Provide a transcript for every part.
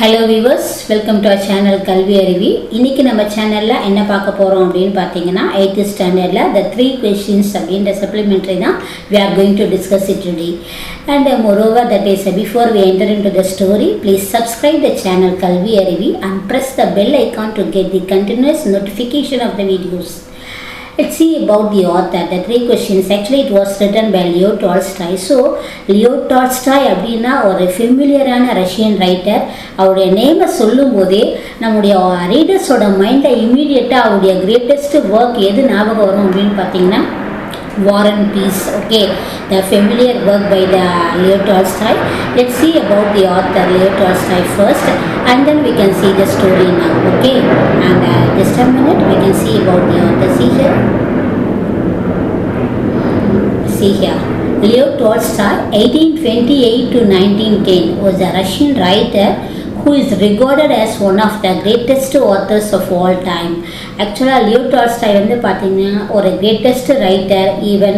Hello viewers, welcome to our channel Kalvi Arivi. இன்னைக்கு நம்ம சேனல்ல என்ன பார்க்க போறோம் அப்படினு பாத்தீங்கன்னா 8th standardல the 3 questions அப்படிங்கற supplementary தான் we are going to discuss it today. And moreover that is before we enter into the story, please subscribe the channel Kalvi Arivi and press the bell icon to get the continuous notification of the videos. Let's see about the author. The 3 questions. Actually, it was written by Leo Tolstoy. So, Leo Tolstoy அப்படின்னா ஒரு ஃபெமிலியரான Russian writer. அவருடைய நேமை சொல்லும் போதே நம்முடைய ரீடர்ஸோட மைண்டில் இம்மீடியட்டாக அவருடைய கிரேட்டஸ்ட் ஒர்க் எது ஞாபகம் வரும் அப்படின்னு பார்த்தீங்கன்னா War and Peace. Okay, the familiar work by the Leo Tolstoy. Let's see about the author Leo Tolstoy first, and then we can see the story now. Okay, and just a minute, we can see about the author. See here. Leo Tolstoy, 1828 to 1910, was a Russian writer who is regarded as one of the greatest authors of all time. Actually, Leo Tolstoy வந்து பார்த்தீங்கன்னா ஒரு greatest writer, even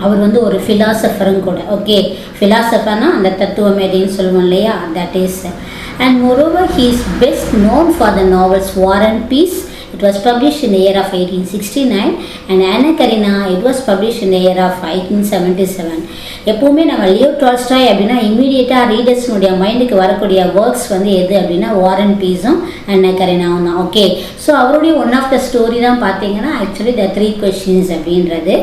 அவர் வந்து ஒரு ஃபிலாசபரும் கூட. Okay, ஃபிலாசபர்னா அந்த தத்துவ மேதைன்னு சொல்லுவோம் இல்லையா, that is. And moreover, he is best known for the novels War and Peace. It was published in the year of 1869, and Anna Karenina, it was published in the year of 1877. எப்பவுமே நம்ம Leo Tolstoy அப்படின்னா இமீடியட்டாக ரீடர்ஸ்னுடைய மைண்டுக்கு வரக்கூடிய works வந்து எது அப்படின்னா வார் and பீஸும் அன்னா கரீனாவும் தான். ஓகே, ஸோ அவருடைய ஒன் ஆஃப் த ஸ்டோரி தான் பார்த்தீங்கன்னா ஆக்சுவலி த 3 questions அப்படின்றது.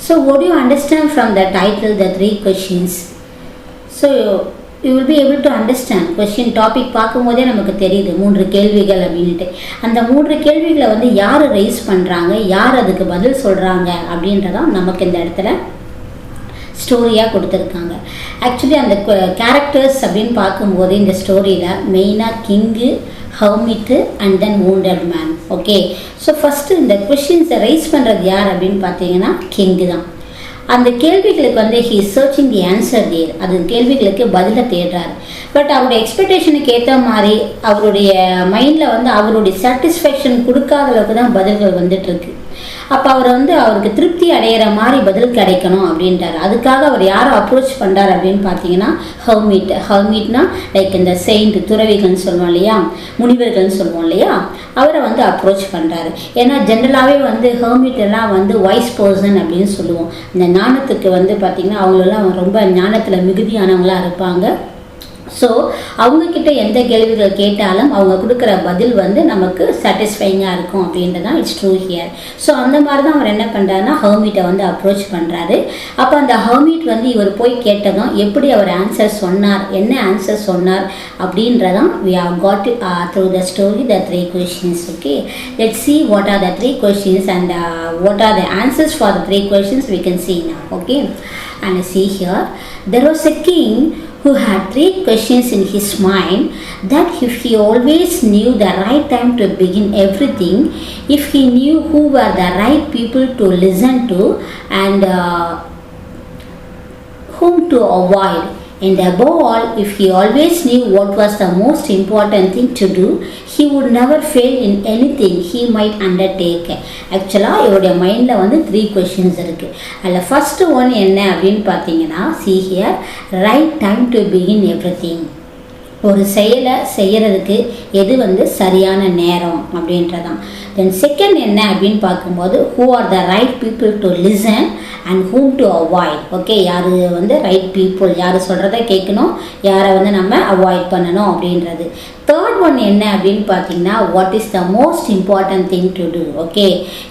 So what do you understand from the title the 3 questions? So you will be able to understand question topic பார்க்கும்போதே நமக்கு தெரியுது 3 கேள்விகள் அப்படின்ட்டு. அந்த 3 கேள்விகளை வந்து யார் ரைஸ் பண்ணுறாங்க, யார் அதுக்கு பதில் சொல்கிறாங்க அப்படின்றதான் நமக்கு இந்த இடத்துல ஸ்டோரியாக கொடுத்துருக்காங்க. ஆக்சுவலி அந்த கேரக்டர்ஸ் அப்படின்னு பார்க்கும்போது இந்த ஸ்டோரியில் மெயினாக king, hermit and then wounded man. Okay, so first இந்த கொஷின்ஸை ரைஸ் பண்ணுறது யார் அப்படின்னு பார்த்தீங்கன்னா கிங்கு தான். அந்த கேள்விகளுக்கு வந்து ஹீ சர்ச்சிங் தி ஆன்சர் தேர், அது கேள்விகளுக்கு பதிலை தேடுறாரு. பட் அவருடைய எக்ஸ்பெக்டேஷனுக்கு ஏற்ற மாதிரி அவருடைய மைண்டில் வந்து அவருடைய சாட்டிஸ்ஃபேக்ஷன் கொடுக்காத அளவுக்கு தான் பதில்கள் வந்துட்டுருக்கு. அப்போ அவர் வந்து அவருக்கு திருப்தி அடையிற மாதிரி பதில் கிடைக்கணும் அப்படின்றார். அதுக்காக அவர் யாரை அப்ரோச் பண்ணுறார் அப்படின்னு பார்த்தீங்கன்னா ஹர்மிட்னா லைக் இந்த செயின்ட் துறவிகள்னு சொல்லுவோம் இல்லையா, முனிவர்கள்னு சொல்லுவோம் இல்லையா, அவரை வந்து அப்ரோச் பண்ணுறாரு. ஏன்னா ஜென்ரலாகவே வந்து ஹர்மிட் எல்லாம் வந்து வைஸ் பர்சன் அப்படின்னு சொல்லுவோம். இந்த ஞானத்துக்கு வந்து பார்த்திங்கன்னா அவங்களெல்லாம் ரொம்ப ஞானத்தில் மிகுதியானவங்களாக இருப்பாங்க. ஸோ அவங்கக்கிட்ட எந்த கேள்விகள் கேட்டாலும் அவங்க கொடுக்குற பதில் வந்து நமக்கு சாட்டிஸ்ஃபைங்காக இருக்கும் அப்படின்றதான் இட்ஸ் ட்ரூ ஹியர். ஸோ அந்த மாதிரி தான் அவர் என்ன பண்ணுறாருன்னா ஹர்மிட்டை வந்து அப்ரோச் பண்ணுறாரு. அப்போ அந்த ஹர்மிட் வந்து இவர் போய் கேட்டதும் எப்படி அவர் ஆன்சர் சொன்னார், என்ன ஆன்சர் சொன்னார் அப்படின்றதான் we have got through the story the 3 questions. Okay, let's see what are the 3 questions and what are the answers for the 3 questions we can see now. Okay, and see here, there was a king who had 3 questions in his mind, that if he always knew the right time to begin everything, if he knew who were the right people to listen to and whom to avoid, and above all, if he always knew what was the most important thing to do, he would never fail in anything he might undertake. ஆக்சுவலாக இவருடைய மைண்டில் வந்து 3 questions இருக்குது. அதில் first one என்ன அப்படின்னு பார்த்தீங்கன்னா see here, right time to begin everything. ஒரு செயலை செய்கிறதுக்கு எது வந்து சரியான நேரம் அப்படின்றதான். தென் செகண்ட் என்ன அப்படின்னு பார்க்கும்போது who are the right people to listen and whom to avoid. Okay, யார் வந்து ரைட் பீப்புள், யார் சொல்கிறத கேட்கணும், யாரை வந்து நம்ம அவாய்ட் பண்ணணும் அப்படின்றது. தேர்ட் ஒன் என்ன அப்படின்னு பார்த்தீங்கன்னா what is the most important thing to do. Okay,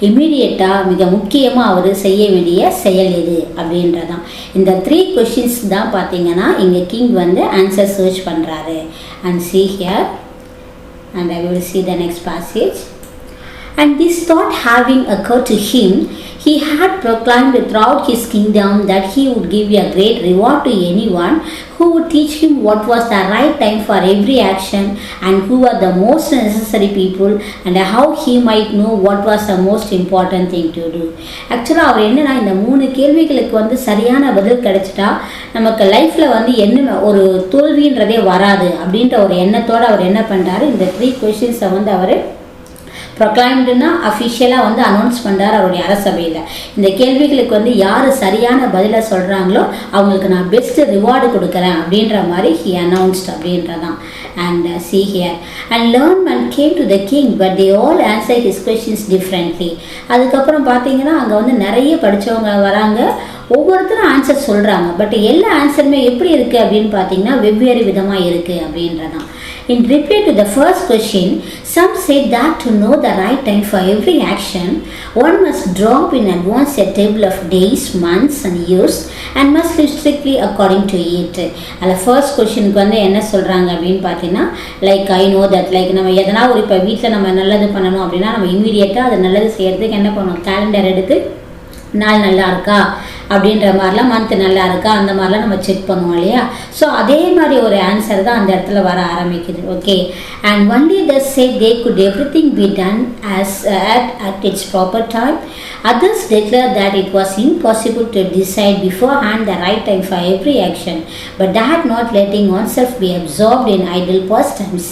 இம்மீடியட்டாக மிக முக்கியமாக அவர் செய்ய வேண்டிய செயல் எது அப்படின்றதான். இந்த 3 questions தான் பார்த்தீங்கன்னா இங்கே கிங் வந்து ஆன்சர் சர்ச் பண்ணுறாரு. And see here, and I will see the next passage. And this thought having occurred to him, he had proclaimed throughout his kingdom that he would give a great reward to anyone who would teach him what was the right time for every action and who were the most necessary people and how he might know what was the most important thing to do. ஆக்சுவலாக அவர் என்னன்னா இந்த 3 கேள்விகளுக்கு வந்து சரியான பதில் கிடைச்சிட்டா நமக்கு லைஃப்பில் வந்து என்ன ஒரு தோல்வின்றதே வராது அப்படின்ற ஒரு எண்ணத்தோடு அவர் என்ன பண்ணுறாரு, இந்த 3 questions வந்து அவர் ப்ரொக்ளைம்டுனா அஃபிஷியலாக வந்து அனௌன்ஸ் பண்ணுறார் அவருடைய அரசபையில். இந்த கேள்விகளுக்கு வந்து யார் சரியான பதிலை சொல்கிறாங்களோ அவங்களுக்கு நான் பெஸ்ட் ரிவார்டு கொடுக்குறேன் அப்படின்ற மாதிரி ஹி அனௌன்ஸ்ட் அப்படின்றதான். And see here and learnmen came to the king but they all answered his questions differently. அதுக்கப்புறம் பார்த்தீங்கன்னா அங்கே வந்து நிறைய படித்தவங்க வராங்க, ஒவ்வொருத்தரும் ஆன்சர் சொல்கிறாங்க. பட் எல்லா ஆன்சருமே எப்படி இருக்குது அப்படின்னு பார்த்தீங்கன்னா வெவ்வேறு விதமாக இருக்குது அப்படின்றதான். In reply to the first question, some said that to know the right time for every action, one must draw up in advance a table of days, months and years and must live strictly according to it. அதில் first கொஷினுக்கு வந்து என்ன சொல்கிறாங்க அப்படின்னு பார்த்தீங்கன்னா, like I know that, like நம்ம எதனா ஒரு இப்போ வீட்டில் நம்ம நல்லது பண்ணணும் அப்படின்னா நம்ம இமீடியட்டாக அது நல்லது செய்கிறதுக்கு என்ன பண்ணணும், கேலண்டர் எடுத்து நாள் நல்லா இருக்கா அப்படின்ற மாதிரிலாம், மந்த் நல்லா இருக்கா அந்த மாதிரிலாம் நம்ம செக் பண்ணுவோம் இல்லையா. ஸோ அதே மாதிரி ஒரு ஆன்சர் தான் அந்த இடத்துல வர ஆரம்பிக்குது. Okay, and only the said they could everything be done as at its proper time. Others declared that it was impossible to decide beforehand the right time for every action, but that not letting oneself be absorbed in idle pastimes.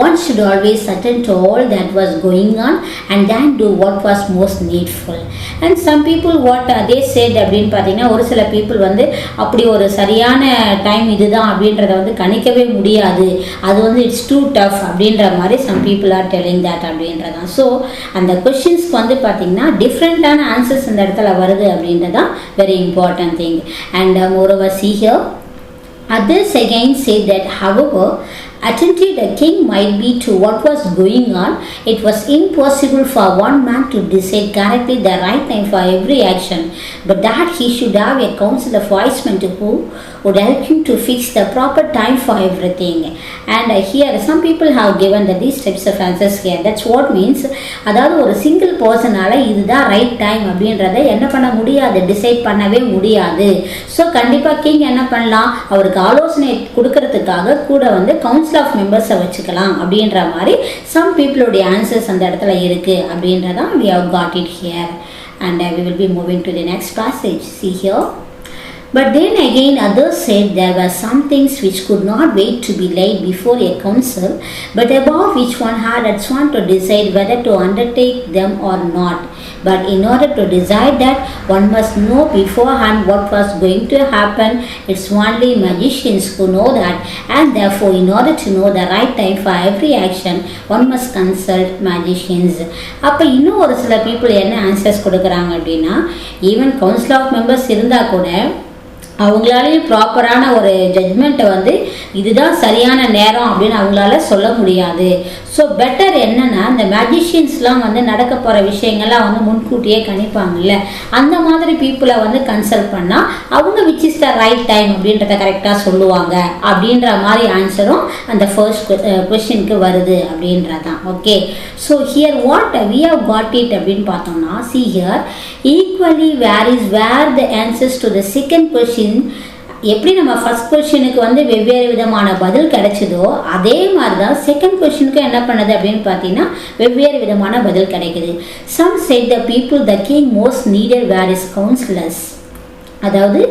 One should always attend to all that was going on and then do what was most needful. And some people what they said அப்படின்னு பார்த்தீங்கன்னா, ஒரு சில people வந்து அப்படி ஒரு சரியான time இதுதான் அப்படின்றத வந்து கணிக்கவே முடியாது, அது வந்து இட்ஸ் டூ டஃப் அப்படின்ற மாதிரி some people are telling that அப்படின்றதான். ஸோ அந்த கொஷின்ஸ்க்கு வந்து பார்த்தீங்கன்னா டிஃப்ரெண்ட்டான ஆன்சர்ஸ் இந்த இடத்துல வருது அப்படின்றதான் very important thing. And moreover see here, others again say that however attentive the king might be to what was going on, it was impossible for one man to decide correctly the right time for every action, but that he should have a council of wise men who would help him to fix the proper time for everything. And here some people have given these types of answers here. That's what means, அதாவது ஒரு single பர்சனால இதுதான் right time அப்படின்றத என்ன பண்ண முடியாது, decide பண்ணவே முடியாது. So கண்டிப்பாக கிங் என்ன பண்ணலாம், அவருக்கு ஆலோசனை கொடுக்கறதுக்காக கூட வந்து கவுன்சில் ஆஃப் மெம்பர்ஸை வச்சுக்கலாம் அப்படின்ற மாதிரி சம் பீப்புளுடைய ஆன்சர்ஸ் அந்த இடத்துல இருக்குது அப்படின்றதான் we have got it here. And we will be moving to the next passage. See here. But then again others said there were some things which could not wait to be laid before a council, but about which one had at once to decide whether to undertake them or not. But in order to decide that, one must know beforehand what was going to happen. It's only magicians who know that, and therefore in order to know the right time for every action, one must consult magicians. அப்போ இன்னும் ஒரு சில people என்ன answers கொடுக்குறாங்க அப்படின்னா, even council of members இருந்தால் கூட அவங்களாலேயும் ப்ராப்பரான ஒரு ஜட்மெண்ட்டை வந்து இதுதான் சரியான நேரம் அப்படின்னு அவங்களால சொல்ல முடியாது. ஸோ பெட்டர் என்னென்னா, இந்த மேஜிஷியன்ஸ்லாம் வந்து நடக்க போகிற விஷயங்கள்லாம் வந்து முன்கூட்டியே கணிப்பாங்கல்ல, அந்த மாதிரி பீப்புளை வந்து கன்சல்ட் பண்ணால் அவங்க which is the right time அப்படின்றத கரெக்டாக சொல்லுவாங்க அப்படின்ற மாதிரி ஆன்சரும் அந்த ஃபர்ஸ்ட் கொஸ்டினுக்கு வருது அப்படின்றதான். Okay, so here what we have got it அப்படின்னு பார்த்தோம்னா, see here equally varies where the answers to the second question, எப்படி நம்ம ஃபர்ஸ்ட் கொஸ்டினுக்கு வந்து வெவ்வேறு விதமான பதில் கிடைச்சதோ அதே மாதிரி தான் செகண்ட் கொஸ்டினுக்கும் என்ன பண்ணுது அப்படின்னு பார்த்தீங்கன்னா வெவ்வேறு விதமான பதில் கிடைக்குது. Some said the people the king most needed were his counselors. அதாவது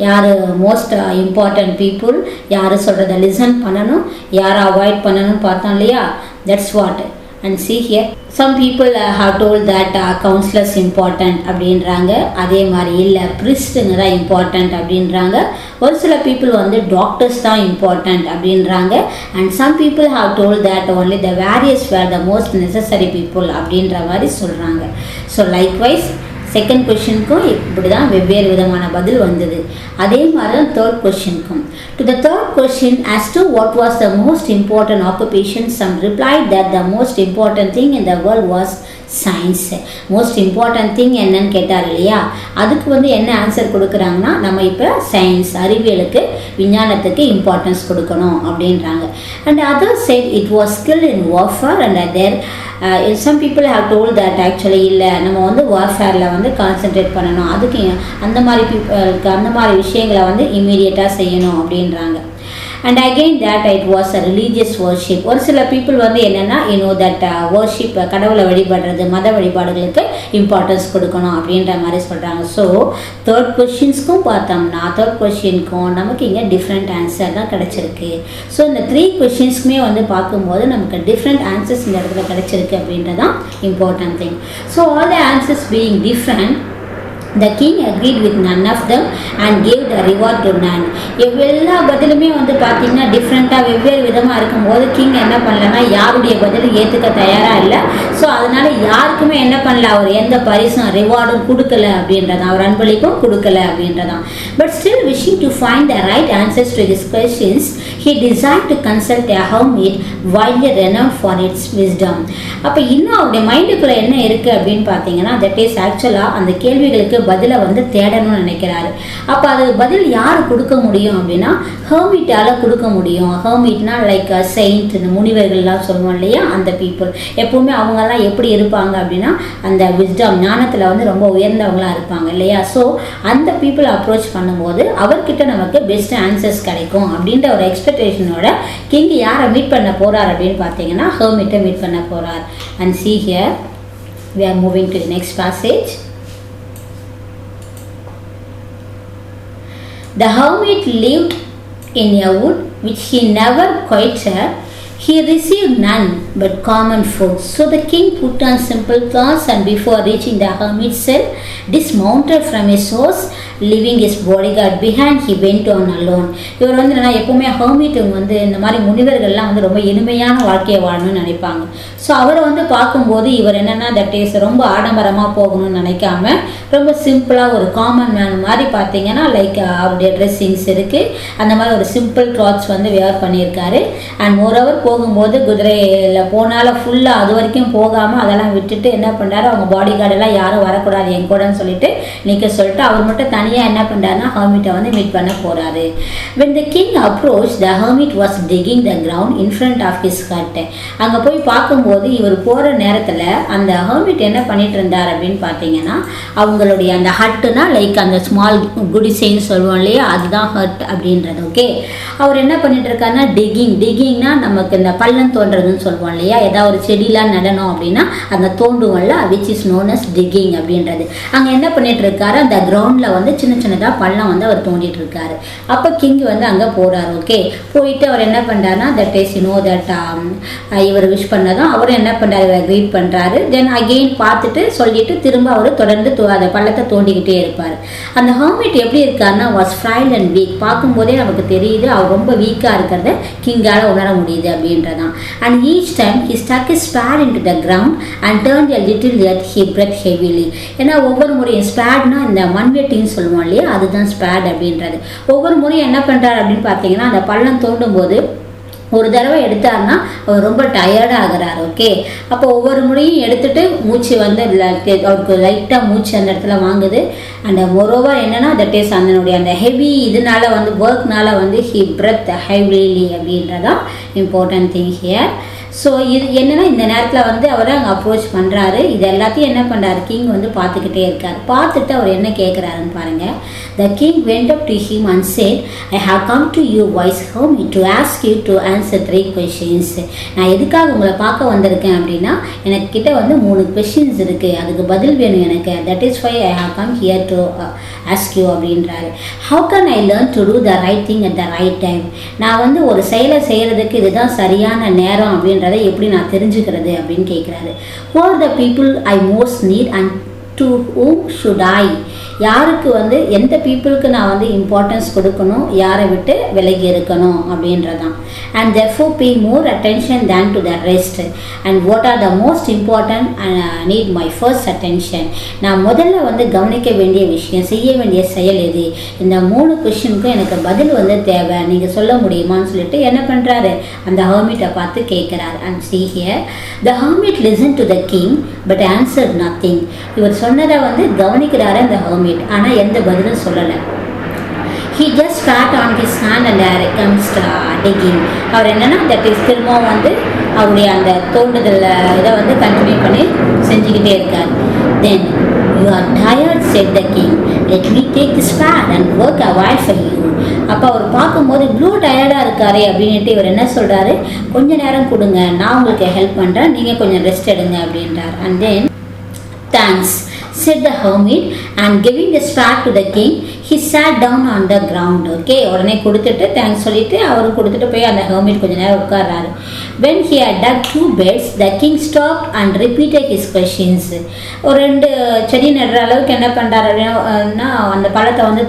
யார் மோஸ்ட் இம்பார்ட்டன்ட் பீப்புள், யார் சொல்கிறத லிசன் பண்ணணும், யாரை அவாய்ட் பண்ணணும்னு பார்த்தோம் இல்லையா, that's what. And see here some people have told that counselors important அப்படின்றாங்க, அதே மாதிரி இல்லை ப்ரிஸ்ட்டுங்க தான் இம்பார்ட்டண்ட் அப்படின்றாங்க, ஒரு சில பீப்புள் வந்து டாக்டர்ஸ் தான் இம்பார்ட்டண்ட் அப்படின்றாங்க, and some people have told that only the various were the most necessary people அப்படின்ற மாதிரி சொல்கிறாங்க. ஸோ லைக்வைஸ் செகண்ட் கொஷினுக்கும் இப்படி தான் வெவ்வேறு விதமான பதில் வந்தது. அதே மாதிரி தான் தேர்ட் கொஷினுக்கும். To the third question as to what was the most important occupation, some replied that the most important thing in the world was science. Most important thing என்னன்னு கேட்டார் இல்லையா, அதுக்கு வந்து என்ன ஆன்சர் கொடுக்குறாங்கன்னா, நம்ம இப்போ சயின்ஸ் அறிவியலுக்கு விஞ்ஞானத்துக்கு இம்பார்ட்டன்ஸ் கொடுக்கணும் அப்படின்றாங்க. And other said it was skilled in warfare and there some people have told that actually இல்லை நம்ம வந்து வார்ஃபேரில் வந்து கான்சென்ட்ரேட் பண்ணணும், அதுக்கு அந்த மாதிரி பீப்புளுக்கு அந்த மாதிரி விஷயங்களை வந்து இம்மீடியட்டாக செய்யணும் அப்படின்றாங்க. and again that it was a religious worship. ஒரு சில people வந்து என்னன்னா that worship கடவுளை வழிபடுறது மத வழிபாடுகளுக்கு இம்பார்ட்டன்ஸ் கொடுக்கணும் அப்படின்ற மாதிரி சொல்றாங்க. ஸோ தேர்ட் கொஸ்டின்ஸ்க்கும் பார்த்தோம்னா தேர்ட் கொஸ்டின்க்கும் நமக்கு இங்கே டிஃப்ரெண்ட் ஆன்சர் தான் கிடைச்சிருக்கு. ஸோ இந்த 3 கொஸ்டின்ஸ்க்குமே வந்து பார்க்கும்போது நமக்கு டிஃப்ரெண்ட் ஆன்சர்ஸ் இந்த இடத்துல கிடைச்சிருக்கு அப்படின்றதான் important thing. So all the answers being different, the king agreed with none of them and gave the reward to none. எல்லா பதிலுமே வந்து பார்த்தீங்கன்னா டிஃப்ரெண்ட்டாக வெவ்வேறு விதமாக இருக்கும்போது கிங் என்ன பண்ணலன்னா யாருடைய பதிலும் ஏற்றுக்க தயாராக இல்லை. ஸோ அதனால யாருக்குமே என்ன பண்ணல, அவர் எந்த பரிசும் ரிவார்டும் கொடுக்கல அப்படின்றதான், அவர் அன்பளிப்பும் கொடுக்கல அப்படின்றதான். But still wishing to find the right answers to his questions he desired to consult a hermit widely renowned for its wisdom. அப்போ இன்னும் அவருடைய மைண்டுக்குள்ளே என்ன இருக்குது அப்படின்னு பார்த்தீங்கன்னா தட் இஸ் ஆக்சுவலாக அந்த கேள்விகளுக்கு பதிலை வந்து தேடணும்னு நினைக்கிறாரு. அப்போ அது பதில் யார் கொடுக்க முடியும் அப்படின்னா ஹெர்மிட்டால் கொடுக்க முடியும். ஹெர்மிட்னா லைக் செயின்ட், இந்த முனிவர்கள்லாம் சொல்லுவோம் இல்லையா, அந்த பீப்புள் எப்போவுமே அவங்கெல்லாம் எப்படி இருப்பாங்க அப்படின்னா அந்த விஸ்டம் ஞானத்தில் வந்து ரொம்ப உயர்ந்தவங்களாக இருப்பாங்க இல்லையா. ஸோ அந்த பீப்புளை அப்ரோச் பண்ணும்போது அவர்கிட்ட நமக்கு பெஸ்ட் ஆன்சர்ஸ் கிடைக்கும் அப்படின்ற ஒரு எக்ஸ்பெக்டேஷனோட கிங் யாரை மீட் பண்ண போகிறார் அப்படின்னு பார்த்தீங்கன்னா ஹெர்மிட்டை மீட் பண்ண போகிறார். And see here we are moving to the next passage. The hermit lived in a wood which he never quitted. He received none but common food. So the king put on simple clothes and before reaching the hermit's cell, dismounted from his horse, leaving his bodyguard behind. He went on alone. இவர் வந்து நான் எப்பவுமே ஹெர்மிட்டுங்க வந்து இந்த மாதிரி முனிவர்கள்லாம் வந்து ரொம்ப எளிமையான வாழ்க்கையை வாழணும்னு நினைப்பாங்க. ஸோ அவரை வந்து பார்க்கும்போது இவர் என்னென்னா தட் இஸ் ரொம்ப ஆடம்பரமாக போகணும்னு நினைக்காம ரொம்ப சிம்பிளாக ஒரு காமன் மேன் மாதிரி பார்த்தீங்கன்னா லைக் அவருடைய ட்ரெஸ்ஸிங்ஸ் இருக்குது, அந்த மாதிரி ஒரு சிம்பிள் கிளாத்ஸ் வந்து வேர் பண்ணியிருக்காரு. அண்ட் மோரோவர் போகும்போது குதிரையில் போனால ஃபுல்லாக அது வரைக்கும் போகாமல் அதெல்லாம் விட்டுட்டு என்ன பண்ணுறாரு, அவங்க பாடி கார்டெல்லாம் யாரும் வரக்கூடாது என் கூடன்னு சொல்லிட்டு நிற்க சொல்லிட்டு அவர் மட்டும் தனியாக என்ன பண்ணுறாருன்னா ஹெர்மிட்டை வந்து மீட் பண்ண போகிறாரு. when the king approached, the hermit was digging the ground in front of his hut. அங்கே போய் பார்க்கும்போது இவர் போகிற நேரத்தில் அந்த ஹெர்மிட் என்ன பண்ணிட்டு இருந்தார் அப்படின்னு பார்த்தீங்கன்னா அவங்களுடைய அந்த ஹட்டுனா லைக் அந்த ஸ்மால் குடிசைன்னு சொல்லுவோம் இல்லையா, அதுதான் ஹட் அப்படின்றது. ஓகே, அவர் என்ன பண்ணிட்டு இருக்காருன்னா டிகிங்னா நமக்கு இந்த பள்ளம் தோன்றதுன்னு சொல்லுவோம் இல்லையா, ஏதாவது ஒரு செடியெலாம் நடணும் அப்படின்னா அந்த தோண்டுவல்ல which is known as digging அப்படின்றது. அங்கே என்ன பண்ணிட்டு இருக்காரு, அந்த கிரவுண்டில் வந்து சின்ன சின்னதாக பள்ளம் வந்து அவர் தோண்டிட்டு இருக்காரு. அப்போ கிங் வந்து அங்கே போகிறார். ஓகே, போயிட்டு அவர் என்ன பண்ணுறாருன்னா தட் இஸ் தட் இவர் விஷ் பண்ணதும் அவரும் என்ன பண்ணுறாரு, இவரை க்ரீட் பண்ணுறாரு. தென் அகெயின் பார்த்துட்டு சொல்லிட்டு திரும்ப அவர் தொடர்ந்து அந்த பள்ளத்தை தோண்டிக்கிட்டே இருப்பார். அந்த ஹெர்மிட் எப்படி இருக்காருன்னா வாஸ் ஃப்ரைல் அண்ட் வீக். பார்க்கும்போதே நமக்கு தெரியுது அவர் ரொம்ப வீக்காக இருக்கிறத கிங்கால் உணர முடியுது அப்படின்றதான். And each time he stuck is spade in to the ground and turn a little at he breathed heavily. ஏன்னா ஒவ்வொரு முறையும் ஸ்பேட்னா இந்த மண்வெட்டின்னு சொல்லுவோம் இல்லையா, அதுதான் ஸ்பேட் அப்படின்றது. ஒவ்வொரு முறையும் என்ன பண்ணுறாரு அப்படின்னு பார்த்தீங்கன்னா அந்த பள்ளம் தோண்டும் போது ஒரு தடவை எடுத்தாருன்னா அவர் ரொம்ப டயர்டாக ஆகிறார். ஓகே, அப்போ ஒவ்வொரு முறையும் எடுத்துகிட்டு மூச்சு வந்து அவருக்கு லைட்டாக மூச்சு அந்த இடத்துல வாங்குது. அண்ட் மோரோவர் என்னென்னா தட் இஸ் அதனுடைய அந்த ஹெவி இதனால வந்து ஒர்க்னால வந்து ஹி பிரெத் ஹெவிலி அப்படின்றதான் இம்பார்ட்டன்ட் திங் ஹியர். ஸோ இது என்னென்னா இந்த நேரத்தில் வந்து அவரை அங்கே அப்ரோச் பண்ணுறாரு. இது எல்லாத்தையும் என்ன பண்ணுறாரு, கிங் வந்து பார்த்துக்கிட்டே இருக்கார். பார்த்துட்டு அவர் என்ன கேட்குறாருன்னு பாருங்கள். The king went up to him and said, I have come to you, wise hermit, to ask you to answer 3 questions. நான் எதுக்காக உங்களை பார்க்க வந்திருக்கேன் அப்படின்னா எனக்கு கிட்ட வந்து 3 கொஷின்ஸ் இருக்குது, அதுக்கு பதில் வேணும் எனக்கு. That is why I have come here to ask you அப்படின்றாரு. How can I learn to do the right thing at the right time? நான் வந்து ஒரு செயலை செய்கிறதுக்கு இதுதான் சரியான நேரம் அப்படின்றத எப்படி நான் தெரிஞ்சுக்கிறது அப்படின்னு கேட்குறாரு. Who are the people I most need and to whom should I? யாருக்கு வந்து எந்த பீப்புளுக்கு நான் வந்து இம்பார்ட்டன்ஸ் கொடுக்கணும், யாரை விட்டு விலகி இருக்கணும் அப்படின்றதான். And therefore pay more attention than to the rest and what are the most important and need my first attention. நான் முதல்ல வந்து கவனிக்க வேண்டிய விஷயம், செய்ய வேண்டிய செயல் எது, இந்த 3 கொஸ்டினுக்கும் எனக்கு பதில் வந்து தேவை, நீங்கள் சொல்ல முடியுமான்னு சொல்லிட்டு என்ன பண்ணுறாரு, அந்த ஹெர்மிட்டை பார்த்து கேட்குறாரு. And see here the hermit listened to the king but answered nothing. இவர் சொன்னதை வந்து கவனிக்கிறாரு அந்த ஹெர்மிட், ஆனால் எந்த பதிலும் சொல்லலை. he just spat on his hand and commenced digging. அவர் என்னன்னா தட் இஸ் திரும்பவும் வந்து அவருடைய அந்த தோண்டுதல் இதை வந்து கண்டினியூ பண்ணி செஞ்சுக்கிட்டே இருக்கார். then you are tired said the king. Let me take this pad and work a while for you. அப்போ அவர் பார்க்கும்போது இவ்வளோ டயர்டாக இருக்காரு அப்படின்ட்டு இவர் என்ன சொல்கிறாரு, கொஞ்ச நேரம் கொடுங்க, நான் உங்களுக்கு ஹெல்ப் பண்ணுறேன், நீங்கள் கொஞ்சம் ரெஸ்ட் எடுங்க அப்படின்றார். And then thanks, said the hermit, and giving the spade to the king, he sat down on the ground. Okay, உடனே கொடுத்துட்டு தேங்க்ஸ் சொல்லிட்டு அவரும் கொடுத்துட்டு போய் அந்த hermit கொஞ்ச நேரம் உட்கார்றாரு. When he had dug 2 beds, the king stopped and repeated his questions. ஒரு 2 செடி நடுற அளவுக்கு என்ன பண்ணுறாரு அப்படின்னா அந்த பழத்தை வந்து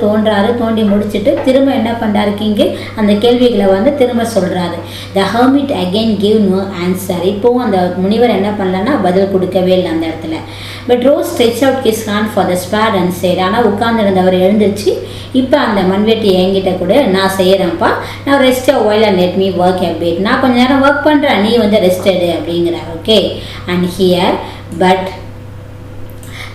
தோண்டி முடிச்சுட்டு திரும்ப என்ன பண்ணுறாரு கிங்கு அந்த கேள்விகளை வந்து திரும்ப சொல்கிறாரு. The hermit again gave no answer. இப்போவும் அந்த முனிவர் என்ன பண்ணலன்னா பதில் கொடுக்கவே இல்லை அந்த இடத்துல. But Rose stretched out his hand for the spade and said, ஆனால் உட்கார்ந்துருந்தவர் எழுந்திருச்சு, இப்போ அந்த மண்வெட்டி என்கிட்ட கூட நான் செய்கிறேன்ப்பா, நான் rest while and let me work a bit, நான் கொஞ்சம் நேரம் ஒர்க் பண்ணுறேன், நீ வந்து ரெஸ்ட் எடு அப்படிங்கிறார். Okay, and here but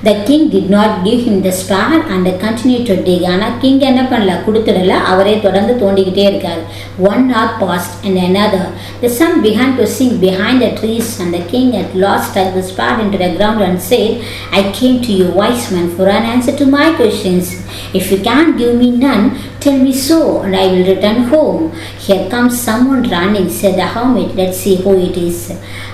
the king did not give him the spade and continued to dig. ஆனால் கிங் என்ன பண்ணல, கொடுத்துடல, அவரே தொடர்ந்து தோண்டிக்கிட்டே இருக்கார். 1 hour passed and another. The sun began to sink behind the trees and the king at last stuck the spade into the ground and said, I came to you, wise man, for an answer to my questions. If you can't give me none, tell me so and I will return home. Here comes someone running, said the hermit. Let's see who it is.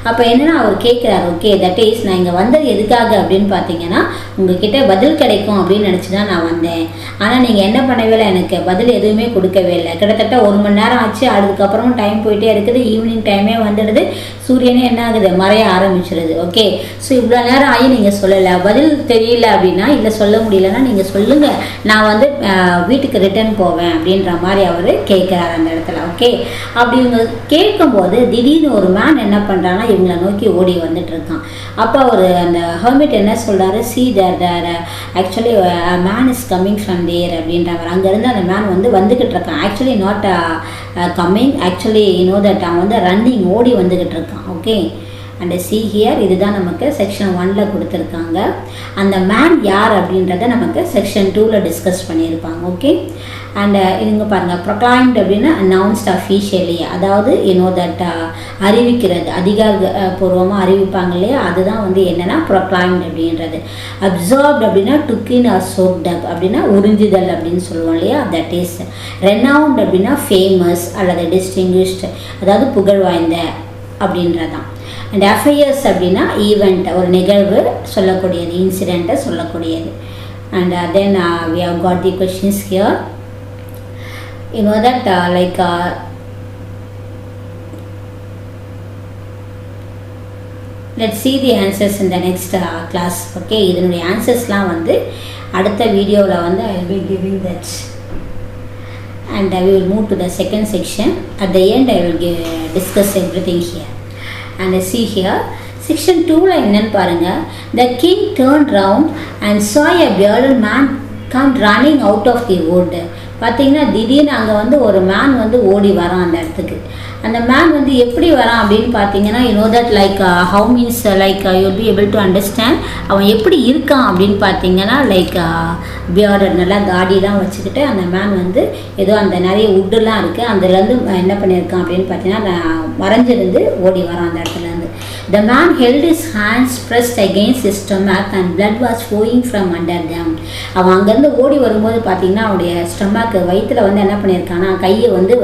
அப்போ என்னன்னா அவர் கேட்குறாரு, okay that is நான் இங்கே வந்தது எதுக்காக அப்படின்னு பார்த்தீங்கன்னா உங்ககிட்ட பதில் கிடைக்கும் அப்படின்னு நினச்சி தான் நான் வந்தேன். ஆனால் நீங்கள் என்ன பண்ணவே இல்லை, எனக்கு பதில் எதுவுமே கொடுக்கவே இல்லை. கிட்டத்தட்ட 1 மணி நேரம் ஆச்சு, அதுக்கப்புறமும் டைம் போயிட்டே இருக்குது, ஈவினிங் டைமே வந்துடுது, சூரியனே என்ன ஆகுது, மறைய ஆரம்பிச்சிடுது. ஓகே, ஸோ இவ்வளோ நேரம் ஆகி நீங்கள் சொல்லலை, பதில் தெரியல அப்படின்னா, இல்லை சொல்ல முடியலன்னா நீங்கள் சொல்லுங்கள், நான் வந்து வீட்டுக்கு ரிட்டர்ன் போவேன் அப்படின்ற மாதிரி அவர் கேட்குறாரு அந்த இடத்துல. ஓகே, அப்படி இவங்க கேட்கும்போது திடீர்னு ஒரு மேன் என்ன பண்ணுறான்னா இவங்களை நோக்கி ஓடி வந்துட்டு இருக்கான். அப்போ அவர் அந்த ஹெர்மிட் என்ன சொல்கிறாரு, see there actually man is coming from there அப்படின்றவர். அங்கேருந்து அந்த மேன் வந்து வந்துக்கிட்டு இருக்கான். Actually not coming, actually you know that அவன் வந்து ரன்னிங், ஓடி வந்துக்கிட்டு இருக்கான். ஓகே, அண்ட் சி ஹியர் இதுதான் நமக்கு செக்ஷன் 1ல் கொடுத்துருக்காங்க. அந்த மேன் யார் அப்படின்றத நமக்கு செக்ஷன் 2ல் டிஸ்கஸ் பண்ணியிருப்பாங்க. ஓகே, அண்ட் இதுங்க பாருங்கள், ப்ரொக்ளைம்ட் அப்படின்னா அனௌன்ஸ்ட் அஃபீஷியலி, அதாவது யூனோ தட் அறிவிக்கிறது, அதிகாரப்பூர்வமாக அறிவிப்பாங்க இல்லையா, அதுதான் வந்து என்னென்னா ப்ரொக்ளைம்ட் அப்படின்றது. அப்சார்ப்ட் அப்படின்னா டுக்கின் ஆர் சோக்ட் அப் அப்படின்னா உறிஞ்சுதல் அப்படின்னு சொல்லுவோம் இல்லையா, தட் இஸ். ரெனவுண்ட் அப்படின்னா ஃபேமஸ் அல்லது டிஸ்டிங்விஷ்ட், அதாவது புகழ் வாய்ந்த அப்படின்றதான். அண்ட் அஃபையர்ஸ் அப்படின்னா ஈவெண்ட், ஒரு நிகழ்வு சொல்லக்கூடியது, இன்சிடெண்ட்டை சொல்லக்கூடியது. And then we have got the questions here. You know that like let's see the answers in the next class. Okay, இதனுடைய ஆன்சர்ஸ்லாம் வந்து அடுத்த வீடியோவில் வந்து I will be giving that, and I will move to the second section. At the end I will discuss everything here. And see here section 2ல என்னன்னு பாருங்க. The king turned round and saw a bearded man come running out of the wood. பார்த்தீங்கன்னா திடீர்னு அங்கே வந்து ஒரு man வந்து ஓடி வரான் அந்த இடத்துக்கு. அந்த மேன் வந்து எப்படி வரான் அப்படின்னு பார்த்தீங்கன்னா, you know that like how means like you'll be able to understand அவன் எப்படி இருக்கான் அப்படின்னு பார்த்தீங்கன்னா, லைக் பியர்டட், நல்லா தாடிலாம் வச்சுக்கிட்டு அந்த மேன் வந்து ஏதோ அந்த நிறைய உட்டுலாம் இருக்குது, அதுலேருந்து என்ன பண்ணியிருக்கான் அப்படின்னு பார்த்தீங்கன்னா மறைஞ்சிருந்து ஓடி வரான் அந்த இடத்துலேருந்து. The man held his hands pressed against his stomach and blood was flowing from under them. அவன் அங்கேருந்து ஓடி வரும்போது பார்த்தீங்கன்னா அவனுடைய ஸ்டொமக்கு, வயிற்றில் வந்து என்ன பண்ணியிருக்கான்னா கையை வந்து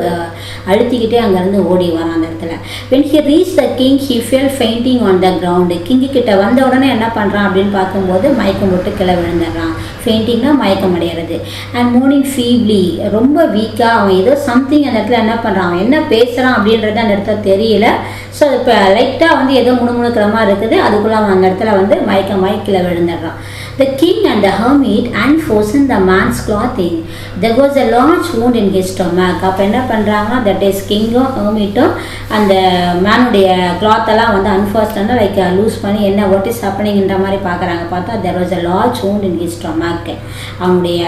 அழுத்திக்கிட்டே அங்கேருந்து ஓடி வரான் அந்த இடத்துல. When he reached the king, he fell fainting on the ground. King கிட்ட வந்த உடனே என்ன பண்ணுறான் அப்படின்னு பார்க்கும்போது மயக்கம் போட்டு கீழே விழுந்துடுறான். ஃபெயிண்டிங்னா மயக்கம் அடைகிறது. அண்ட் மோர்னிங் ஃபீவ்லி, ரொம்ப வீக்காக அவன் ஏதோ சம்திங் அந்த இடத்துல என்ன பண்ணுறான், அவன் என்ன பேசுகிறான் அப்படின்றது அந்த இடத்துல தெரியல. ஸோ இப்போ லைட்டாக வந்து ஏதோ முணுமுணுக்கிற மாதிரி இருக்குது, அதுக்குள்ளே அவன் அந்த இடத்துல வந்து மயக்கீழே விழுந்துடுறான். The king and the hermit unfastened the man's clothing. There was a large wound in his stomach. அப்போ என்ன பண்ணுறாங்கன்னா, தட் இஸ் கிங்கும் ஹெர்மிட்டும் அந்த மேனுடைய கிளாத்தெல்லாம் வந்து அன்ஃபாஸ்டாக லைக் லூஸ் பண்ணி என்ன வாட் இஸ் ஹேப்பனிங்ன்ற மாதிரி பார்க்குறாங்க. பார்த்தா there was a large wound in his stomach. அவனுடைய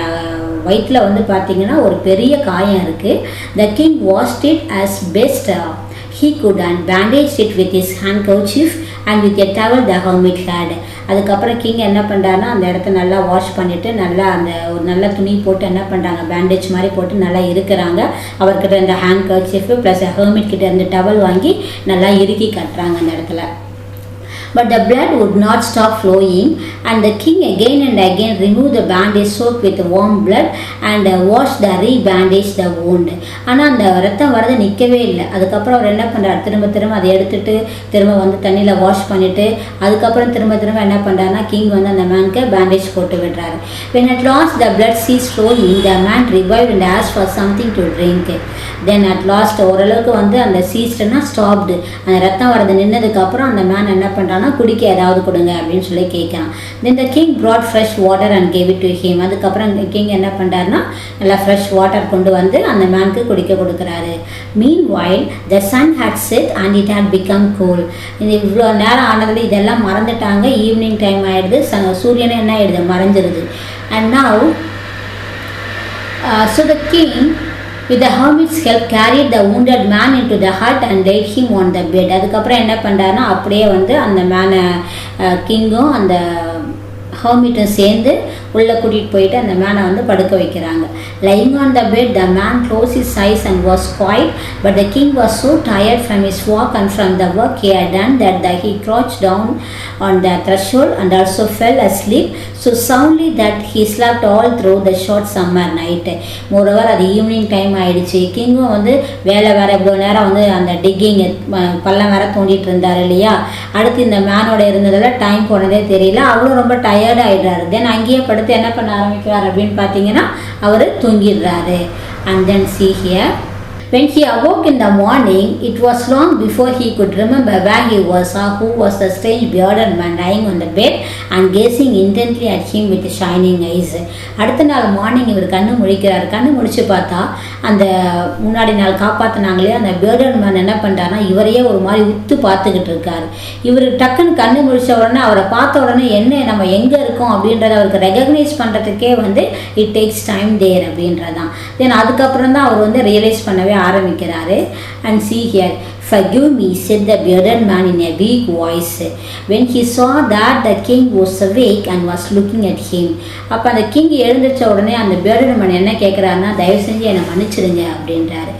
வயிற்றில் வந்து பார்த்தீங்கன்னா ஒரு பெரிய காயம் இருக்குது. The king washed it as best he could and bandaged it with his handkerchief and with a towel the hermit had. அதுக்கப்புறம் கிங் என்ன பண்ணுறாருன்னா அந்த இடத்த நல்லா வாஷ் பண்ணிவிட்டு நல்லா அந்த ஒரு நல்ல துணி போட்டு என்ன பண்ணுறாங்க, பேண்டேஜ் மாதிரி போட்டு நல்லா இருக்கிறாங்க. அவர்கிட்ட இருந்த ஹேண்ட் கர்ச்சீஃபு ப்ளஸ் ஹெர்மிட் கிட்ட இருந்த டவல் வாங்கி நல்லா இறுக்கி கட்டுறாங்க அந்த இடத்துல. But the blood would not stop flowing, and the king again and again removed the bandage soaked with warm blood and washed the re-bandaged the wound. ஆனால் அந்த ரத்தம் வரது நிற்கவே இல்லை. அதுக்கப்புறம் அவர் என்ன பண்ணுறாரு, திரும்ப அதை எடுத்துட்டு திரும்ப வந்து தண்ணியில் வாஷ் பண்ணிவிட்டு அதுக்கப்புறம் திரும்ப என்ன பண்ணுறாருன்னா கிங் வந்து அந்த மேனுக்கு பேண்டேஜ் போட்டு விடுறாரு. When at last the blood ceased flowing, the man revived and asked for something to drink. Then at last ஓரளவுக்கு வந்து அந்த சீஸ்ட்னா ஸ்டாப்டு, அந்த ரத்தம் வரது நின்னதுக்கப்புறம் அந்த மேன் என்ன பண்ணுறான்னா குடிக்க ஏதாவது கொடுங்க அப்படின்னு சொல்லி கேட்குறான். Then the king brought fresh water and gave it to him. அதுக்கப்புறம் கிங் என்ன பண்ணுறாருன்னா நல்லா ஃப்ரெஷ் வாட்டர் கொண்டு வந்து அந்த மேனுக்கு குடிக்க கொடுக்குறாரு. Meanwhile the sun had set and it had become cool. இது இவ்வளோ நேரம் ஆனதில் இதெல்லாம் மறந்துட்டாங்க. ஈவினிங் டைம் ஆகிடுது, சூரியனை என்ன ஆகிடுது, மறைஞ்சிருது. And now so the king with the hermit's help carried the wounded man into the hut and laid him on the bed. அதுக்கப்புறம் என்ன பண்ணுறாருன்னா அப்படியே வந்து அந்த மேனை கிங்கும் அந்த ஹர்மிட்டும் சேர்ந்து உள்ளே கூட்டிகிட்டு போயிட்டு அந்த மேனை வந்து படுக்க வைக்கிறாங்க. Lying on the bed, the man closed his eyes and was quiet, but the king was so tired from his walk and from the work he had done that he crouched down on the threshold and also fell asleep so soundly that he slept all through the short summer night. Moreover, அது evening time ஆகிடுச்சு. கிங்கும் வந்து வேலை வேறு இவ்வளோ நேரம் வந்து அந்த ticking பள்ளம் வேற தோண்டிட்டு இருந்தார் இல்லையா. அடுத்து இந்த மேனோட இருந்ததில் டைம் போனதே தெரியல, அவரும் ரொம்ப டயர்டு ஆகிடுறாரு. தென் அங்கேயே படுத்து என்ன பண்ண ஆரம்பிக்கிறார் அப்படின்னு பார்த்தீங்கன்னா அவர் தூங்கிடுறாரு. And then see here, when he awoke in the morning, it was long before he could remember where he was or who was the strange bearded man lying on the bed and gazing intently at him with shining eyes. அடுத்த நாள் morning இவர் கண்ணு முழிக்கிறார். கண்ணு முழிச்சு பார்த்தா அந்த முன்னாடி நாள் காப்பாற்றினாங்களே அந்த bearded man என்ன பண்ணுறாருன்னா இவரையே ஒரு மாதிரி உத்து பார்த்துக்கிட்டு இருக்காரு. இவர் டக்குன்னு கண்ணு முழிச்ச உடனே அவரை பார்த்த உடனே என்ன நம்ம எங்கே இருக்கோம் அப்படின்றத அவருக்கு ரெகக்னைஸ் பண்ணுறதுக்கே வந்து இட் டேக்ஸ் டைம் தேர் அப்படின்றதான். தென் அதுக்கப்புறம் தான் அவர் வந்து ரியலைஸ் பண்ணவே ஆரம்பிக்கிறாரு. And see here, forgive me, said the bearded man in a weak voice, when he saw that the king was awake and was looking at him. அப்போ அந்த கிங் எழுந்திரிச்ச உடனே அந்த bearded man என்ன கேட்குறாருன்னா தயவு செஞ்சு என்னை மன்னிச்சிடுங்க அப்படின்றாரு.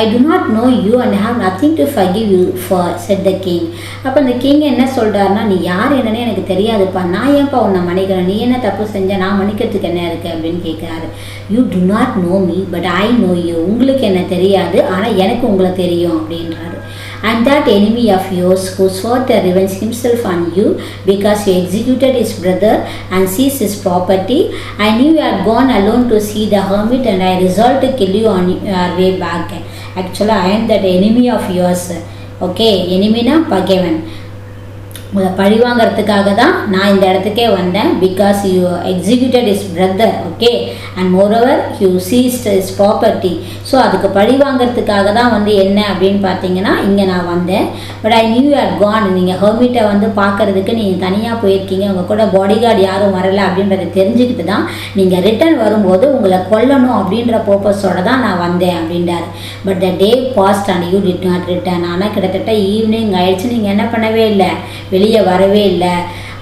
I do not know you and have nothing to forgive you for, said the king. அப்போ அந்த கிங் என்ன சொல்கிறாருன்னா நீ யார் என்னன்னு எனக்கு தெரியாதுப்பா, நான் ஏன்ப்பா உன்னை மன்னிக்கிறேன், நீ என்ன தப்பு செஞ்ச, நான் மன்னிக்கிறதுக்கு என்ன இருக்குது அப்படின்னு கேட்குறாரு. You do not know me but I know you. உங்களுக்கு என்ன தெரியாது ஆனால் எனக்கு உங்களை தெரியும் அப்படின்றாரு. And that enemy of yours who swore to revenge himself on you because you executed his brother and seized his property, I knew you had gone alone to see the hermit and I resolved to kill you on your way back. Actually I am that enemy of yours. Okay, enemy na பகைவன். உங்களை பழி வாங்கிறதுக்காக தான் நான் இந்த இடத்துக்கே வந்தேன். Because you executed is brother, okay, and moreover you ceased is property. So அதுக்கு பழி வாங்கிறதுக்காக தான் வந்து என்ன அப்படின்னு பார்த்தீங்கன்னா இங்கே நான் வந்தேன். But I knew at can, நீங்கள் ஹெர்மிட்டை வந்து பார்க்கறதுக்கு நீங்கள் தனியாக போயிருக்கீங்க, உங்கள் கூட பாடிகார்டு யாரும் வரலை அப்படின்றத தெரிஞ்சுக்கிட்டு தான் நீங்கள் ரிட்டர்ன் வரும்போது உங்களை கொல்லணும் அப்படின்ற பர்பஸோட தான் நான் வந்தேன் அப்படின்றார். But the day passed and you did not return. ஆனால் கிட்டத்தட்ட ஈவினிங் ஆயிடுச்சு, நீங்கள் என்ன பண்ணவே இல்லை, வெளியே வரவே இல்லை.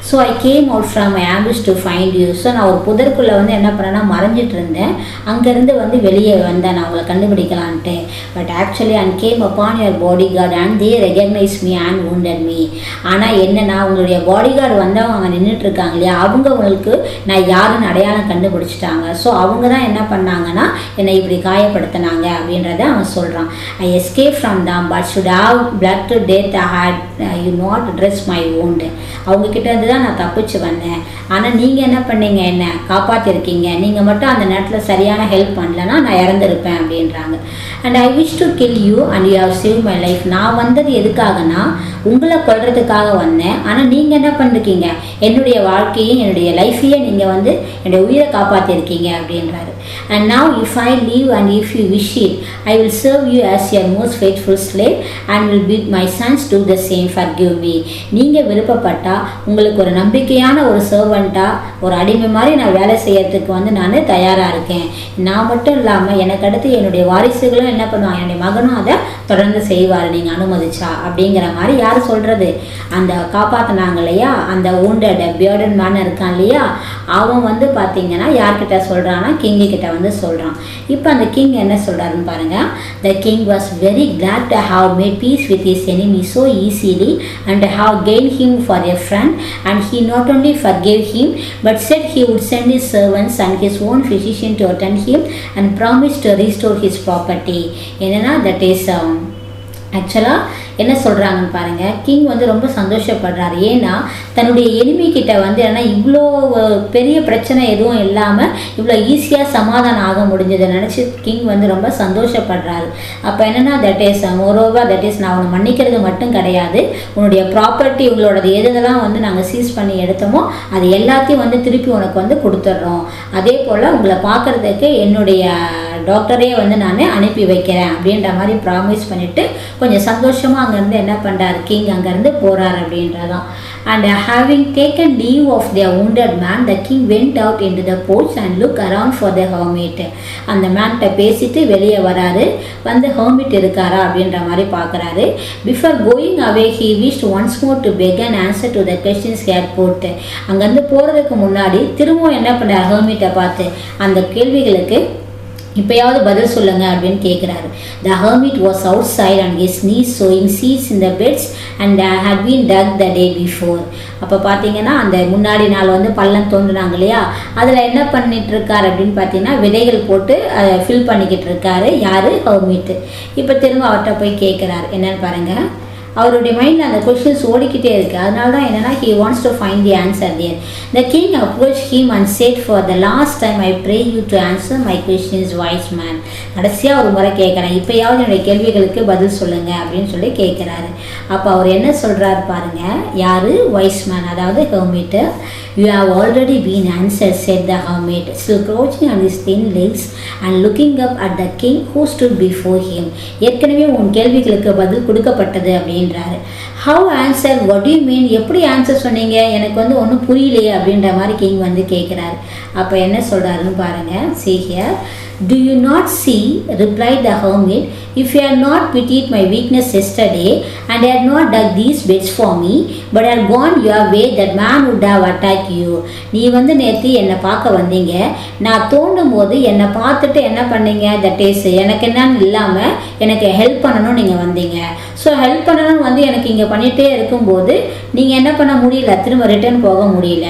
So I came out from my ambush to find you. So நான் ஒரு புதற்குள்ளே வந்து என்ன பண்ணேன்னா மறைஞ்சிட்டு இருந்தேன், அங்கேருந்து வந்து வெளியே வந்தேன் நான் உங்களை கண்டுபிடிக்கலான்ட்டு. But actually and came upon your bodyguard and they recognise me and wounded me. ஆனால் என்னன்னா உங்களுடைய பாடி கார்டு வந்து அவங்க நின்றுட்டுருக்காங்க இல்லையா, அவங்க உங்களுக்கு நான் யாருன்னு அடையாளம் கண்டுபிடிச்சிட்டாங்க. ஸோ அவங்க தான் என்ன பண்ணாங்கன்னா என்னை இப்படி காயப்படுத்தினாங்க அப்படின்றத அவன் சொல்கிறான். I escape from them but should have bled to death I hate you not dress my wound. அவங்கக்கிட்ட இருந்து தான் நான் தப்பிச்சு வந்தேன், ஆனால் நீங்கள் என்ன பண்ணீங்க, என்ன காப்பாற்றிருக்கீங்க, நீங்கள் மட்டும் அந்த நேரத்தில் சரியான ஹெல்ப் பண்ணலன்னா நான் இறந்துருப்பேன் அப்படின்றாங்க. And I wish to kill you and you have save my life. நான் வந்தது எதுக்காகனா உங்களை கொல்றதுக்காக வந்தேன், ஆனால் நீங்கள் என்ன பண்ணிருக்கீங்க, என்னுடைய வாழ்க்கையும் என்னுடைய லைஃபையே நீங்கள் வந்து என்னுடைய உயிரை காப்பாற்றிருக்கீங்க அப்படின்றாரு. And now if I leave and if you wish it, I will serve you as your most faithful slave and will bid my sons do the same. Forgive me. நீங்கள் விருப்பப்பட்டால் உங்களுக்கு ஒரு நம்பிக்கையான ஒரு சர்வெண்ட்டாக ஒரு அடிமை மாதிரி நான் வேலை செய்யறதுக்கு வந்து நான் தயாராக இருக்கேன். நான் மட்டும் இல்லாமல் எனக்கு அடுத்து என்னுடைய வாரிசுகளும் என்ன பண்ணுவாங்க, என்னுடைய மகனும் அதை தொடர்ந்து செய்வார் நீங்கள் அனுமதிச்சா அப்படிங்கிற மாதிரி யார் சொல்கிறது, அந்த காப்பாற்றினாங்க இல்லையா, அந்த wounded bearded man இருக்கான் இல்லையா, அவன் வந்து பார்த்தீங்கன்னா யார்கிட்ட சொல்கிறான்னா கிங்கு கிட்ட வந்து சொல்கிறான். இப்போ அந்த கிங் என்ன சொல்கிறாருன்னு பாருங்கள். The king was very glad to have made peace with his enemy so easily and have gained him for a friend, and he not only forgave him but said he would send his servants and his own physician to attend him and promised to restore his property. என்னன்னா that is ஆக்சுவலாக என்ன சொல்கிறாங்கன்னு பாருங்கள். King வந்து ரொம்ப சந்தோஷப்படுறாரு. ஏன்னா தன்னுடைய enemy கிட்ட வந்து ஏன்னா இவ்வளோ பெரிய பிரச்சனை எதுவும் இல்லாமல் இவ்வளோ ஈஸியாக சமாதானம் ஆக முடிஞ்சதை நினச்சி கிங் வந்து ரொம்ப சந்தோஷப்படுறாரு. அப்போ என்னென்னா that is moreover that is நான் உன்னை மன்னிக்கிறது மட்டும் கிடையாது, உன்னுடைய ப்ராப்பர்ட்டி உங்களோடது எதுதெல்லாம் வந்து நாங்கள் சீஸ் பண்ணி எடுத்தோமோ அது எல்லாத்தையும் வந்து திருப்பி உனக்கு வந்து கொடுத்துட்றோம். அதே போல் உங்களை பார்க்குறதுக்கு என்னுடைய டாக்டரே வந்து நான் அனுப்பி வைக்கிறேன் அப்படின்ற மாதிரி ப்ராமிஸ் பண்ணிவிட்டு கொஞ்சம் சந்தோஷமாக அங்கேருந்து என்ன பண்ணுறாரு கிங் அங்கேருந்து போகிறார் அப்படின்றதான். And having taken leave of their wounded man, the king went out into the porch and looked around for the hermit. அந்த மேன்கிட்ட பேசிட்டு வெளியே வராரு, வந்து ஹெர்மிட் இருக்காரா அப்படின்ற மாதிரி பார்க்குறாரு. Before going away, he wished once more to beg an answer to the questions he had put. அங்கேருந்து போகிறதுக்கு முன்னாடி திரும்பவும் என்ன பண்ணுறாரு ஹெர்மிட்டை பார்த்து அந்த கேள்விகளுக்கு இப்போயாவது பதில் சொல்லுங்க அப்படின்னு கேட்குறாரு. The hermit was outside on his knees sowing seeds in the beds and had been dug the day before. அப்போ பார்த்தீங்கன்னா அந்த முன்னாடி நாள் வந்து பள்ளம் தோன்றுனாங்க இல்லையா, அதில் என்ன பண்ணிட்டு இருக்காரு அப்படின்னு பார்த்தீங்கன்னா விதைகள் போட்டு அதை ஃபில் பண்ணிக்கிட்டு இருக்காரு. யார் ஹெர்மிட். இப்போ திரும்ப அவர்கிட்ட போய் கேட்குறாரு என்னன்னு பாருங்கள். அவருடைய மைண்டில் அந்த கொஷின்ஸ் ஓடிக்கிட்டே இருக்குது. அதனால தான் என்னென்னா he wants to find the answer there. The king approached him and said, for the last time I pray you to answer my questions, wise man. கடைசியாக ஒரு முறை கேட்குறேன், இப்போயாவது என்னுடைய கேள்விகளுக்கு பதில் சொல்லுங்கள் அப்படின்னு சொல்லி கேட்குறாரு. அப்போ அவர் என்ன சொல்கிறாரு பாருங்கள். யார் வைஸ் மேன், அதாவது hermit. You have already been answered, said the hermit, still crouching on his thin legs and looking up at the king who stood before him. ஏற்கனவே உன் கேள்விகளுக்கு பதில் கொடுக்கப்பட்டது அப்படின்றாரு. How answer? What do you mean? எப்படி answer சொன்னீங்க, எனக்கு வந்து ஒன்றும் புரியலையே அப்படின்ற மாதிரி கிங் வந்து கேட்குறாரு. அப்போ என்ன சொல்கிறாருன்னு பாருங்கள். See here. Do you not see, replied the hermit, if you had not pitied my weakness yesterday and had not dug these beds for me but had gone your way, that man would have attacked you. நீ வந்து நேற்று என்னை பார்க்க வந்தீங்க, நான் தோண்டும் போது என்னை பார்த்துட்டு என்ன பண்ணீங்க, தட் இஸ் எனக்கு என்னன்னு இல்லாமல் எனக்கு ஹெல்ப் பண்ணணும் நீங்கள் வந்தீங்க. ஸோ ஹெல்ப் பண்ணணும்னு வந்து எனக்கு இங்கே பண்ணிகிட்டே இருக்கும்போது நீங்கள் என்ன பண்ண முடியல, திரும்ப ரிட்டர்ன் போக முடியல.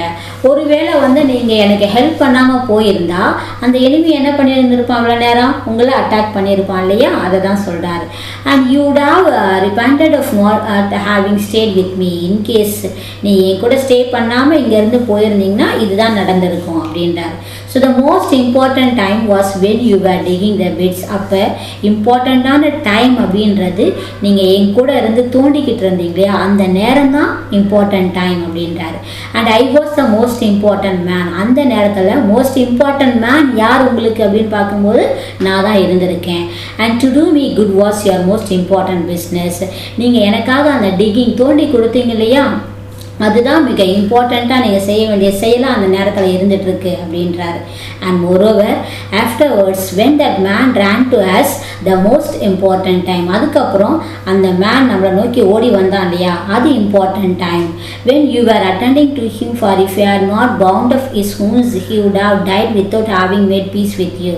ஒருவேளை வந்து நீங்கள் எனக்கு ஹெல்ப் பண்ணாமல் போயிருந்தா அந்த எனிமி என்ன பண்ணியிருந்திருப்பான், அவ்வளோ நேரம் உங்களை அட்டாக் பண்ணியிருப்பான் இல்லையா, அதை தான் சொல்கிறாரு. And you would have repented of not having stayed with me in case நீ என் கூட ஸ்டே பண்ணாமல் இங்கேருந்து போயிருந்தீங்கன்னா இதுதான் நடந்திருக்கும் அப்படின்றார். So the most important time was when you were digging the beds. அப்போ இம்பார்ட்டண்ட்டான டைம் அப்படின்றது நீங்கள் என் கூட இருந்து தோண்டிக்கிட்டு இருந்தீங்க இல்லையா, அந்த நேரம் தான் இம்பார்ட்டன்ட் டைம் அப்படின்றாரு. And I was the most important man. அந்த நேரத்தில் மோஸ்ட் இம்பார்ட்டன்ட் மேன் யார் உங்களுக்கு அப்படின்னு பார்க்கும்போது நான் தான் இருந்திருக்கேன். And to do me good was your most important business. நீங்கள் எனக்காக அந்த டிகிங் தோண்டி கொடுத்தீங்க இல்லையா, அதுதான் மிக இம்பார்ட்டண்ட்டாக நீங்கள் செய்ய வேண்டிய செயலாக அந்த நேரத்தில் இருந்துகிட்ருக்கு அப்படின்றாரு. And moreover afterwards when that man ran to us the most important time. அதுக்கப்புறம் அந்த மேன் நம்மளை நோக்கி ஓடி வந்தான் இல்லையா, அது important time. When you are attending to him for if you are not bound of his wounds he would have died without having made peace with you.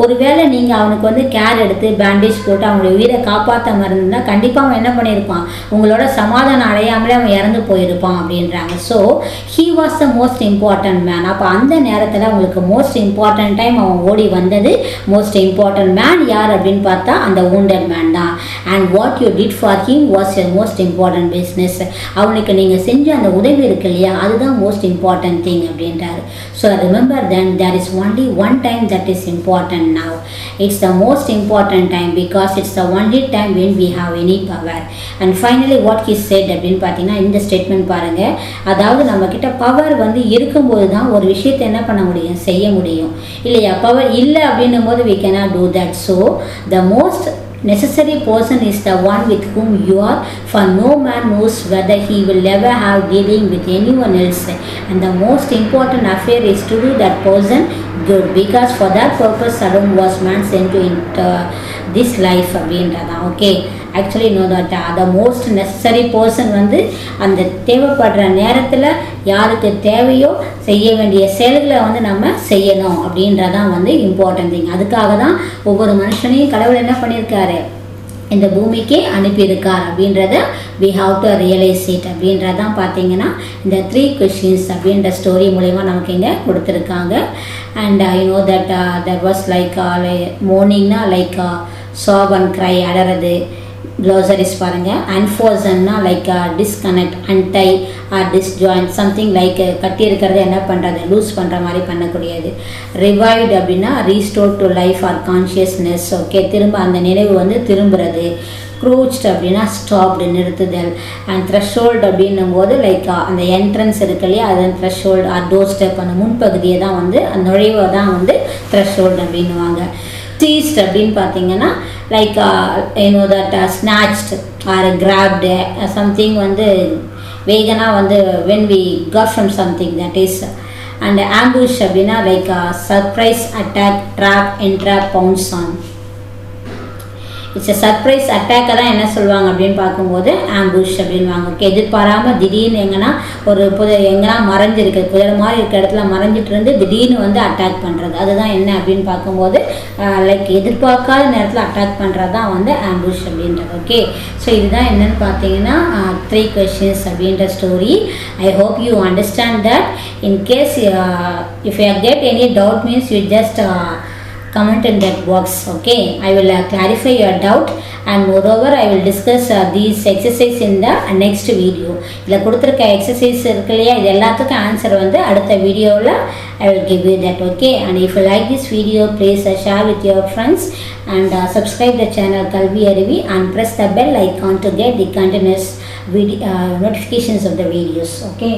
ஒருவேளை நீங்கள் அவனுக்கு வந்து கேர் எடுத்து பேண்டேஜ் போட்டு அவனுடைய உயிரை காப்பாற்ற மறந்துன்னா கண்டிப்பாக அவன் என்ன பண்ணியிருப்பான், உங்களோட சமாதானம் அடையாமலே அவன் இறந்து போயிருப்பான் அப்படின்றாங்க. So he was the most important man. அப்போ அந்த நேரத்தில் உங்களுக்கு மோஸ்ட் இம்பார்ட்டன்ட் டைம் அவன் ஓடி வந்தது. மோஸ்ட் இம்பார்ட்டன்ட் மேன் யார் அப்படின்னு பார்த்தா அந்த wounded மேன் தான். And what you did for him was your most important business. அவனுக்கு நீங்கள் செஞ்ச அந்த உதவி இருக்கு இல்லையா, அதுதான் மோஸ்ட் இம்பார்ட்டன்ட் திங் அப்படின்றாரு. So remember then there is only one time that is important now. It's the most important time because it's the only time when we have any power. And finally what he said அப்படின்னு பார்த்தீங்கன்னா இந்த statement பாருங்கள். அதாவது நம்ம கிட்ட power வந்து இருக்கும்போது தான் ஒரு விஷயத்தை என்ன பண்ண முடியும், செய்ய முடியும் இல்லையா. பவர் இல்லை அப்படின்னும் போது we cannot do that. So the most necessary person is the one with whom you are, for no man knows whether he will ever have dealing with anyone else, and the most important affair is to do that person good, because for that purpose alone was man sent to this life அப்படின்றதான். Okay, actually know that the most necessary person வந்து அந்த தேவைப்படுற நேரத்தில் யாருக்கு தேவையோ செய்ய வேண்டிய செயல்களை வந்து நம்ம செய்யணும் அப்படின்றதான் வந்து இம்பார்ட்டன்ட் திங். அதுக்காக தான் ஒவ்வொரு மனுஷனையும் கடவுள் என்ன பண்ணியிருக்காரு, இந்த பூமிக்கு அனுப்பியிருக்கார் அப்படின்றத we have to realize it அப்படின்றதான் பார்த்தீங்கன்னா இந்த 3 questions அப்படின்ற ஸ்டோரி மூலமா நமக்கு இங்கே கொடுத்துருக்காங்க. And you know that there was like மார்னிங்னா லைக் sob and cry அடறது, க்ளோசரிஸ் பாருங்கள். அன்ஃபோர்சன்னா like disconnect, untie or disjoint, something like கட்டி இருக்கிறத என்ன பண்ணுறது, லூஸ் பண்ணுற மாதிரி பண்ணக்கூடியது. ரிவைவ்டு அப்படின்னா restore to life or consciousness, okay, திரும்ப அந்த நினைவு வந்து திரும்புறது. க்ரூச்ட் அப்படின்னா ஸ்டாப்டு, நிறுத்துதல். அண்ட் த்ரெஷ்ஹோல்டு அப்படின்னும் போது லைக் அந்த என்ட்ரன்ஸ் இருக்கு இல்லையா, அது த்ரெஷ்ஹோல்டு ஆர் டோர் ஸ்டெப், அந்த முன்பகுதியை தான் வந்து அந்த நுழைவை தான் வந்து த்ரெஷ்ஹோல்டு அப்படின்னுவாங்க. சீஸ்ட் அப்படின்னு பார்த்தீங்கன்னா like you know that snatched or grabbed, something வந்து வேகனாக வந்து when we got from something that is. And ambush அப்படின்னா like surprise, attack, trap, entrap, pounce on. It's a surprise அட்டாக்கை தான் என்ன சொல்லுவாங்க அப்படின்னு பார்க்கும்போது ஆம்புஷ் அப்படின்வாங்க. ஓகே, எதிர்பாராமல் திடீர்னு எங்கன்னா ஒரு எங்கன்னா மறைஞ்சிருக்கு, புயல் மாதிரி இருக்கிற இடத்துல மறைஞ்சிட்டு இருந்து திடீர்னு வந்து அட்டாக் பண்ணுறது, அதுதான் என்ன அப்படின்னு பார்க்கும்போது லைக் எதிர்பார்க்காத நேரத்தில் அட்டாக் பண்ணுறது தான் வந்து ஆம்புஷ் அப்படின்றது. ஓகே, ஸோ இதுதான் என்னென்னு பார்த்தீங்கன்னா 3 questions அப்படின்ற story. I hope you understand that. In case if you get any doubt means you just comment in that box. Okay, I will clarify your doubt, and moreover I will discuss these exercise in the next video. இதில் கொடுத்துருக்க exercise இருக்கு இல்லையா, இது எல்லாத்துக்கும் answer வந்து அடுத்த வீடியோவில் I will give you that. Okay, and if you like this video, please share with your friends and subscribe the channel Kalvi Arivi and press the bell icon to get the continuous notifications of the videos. Okay.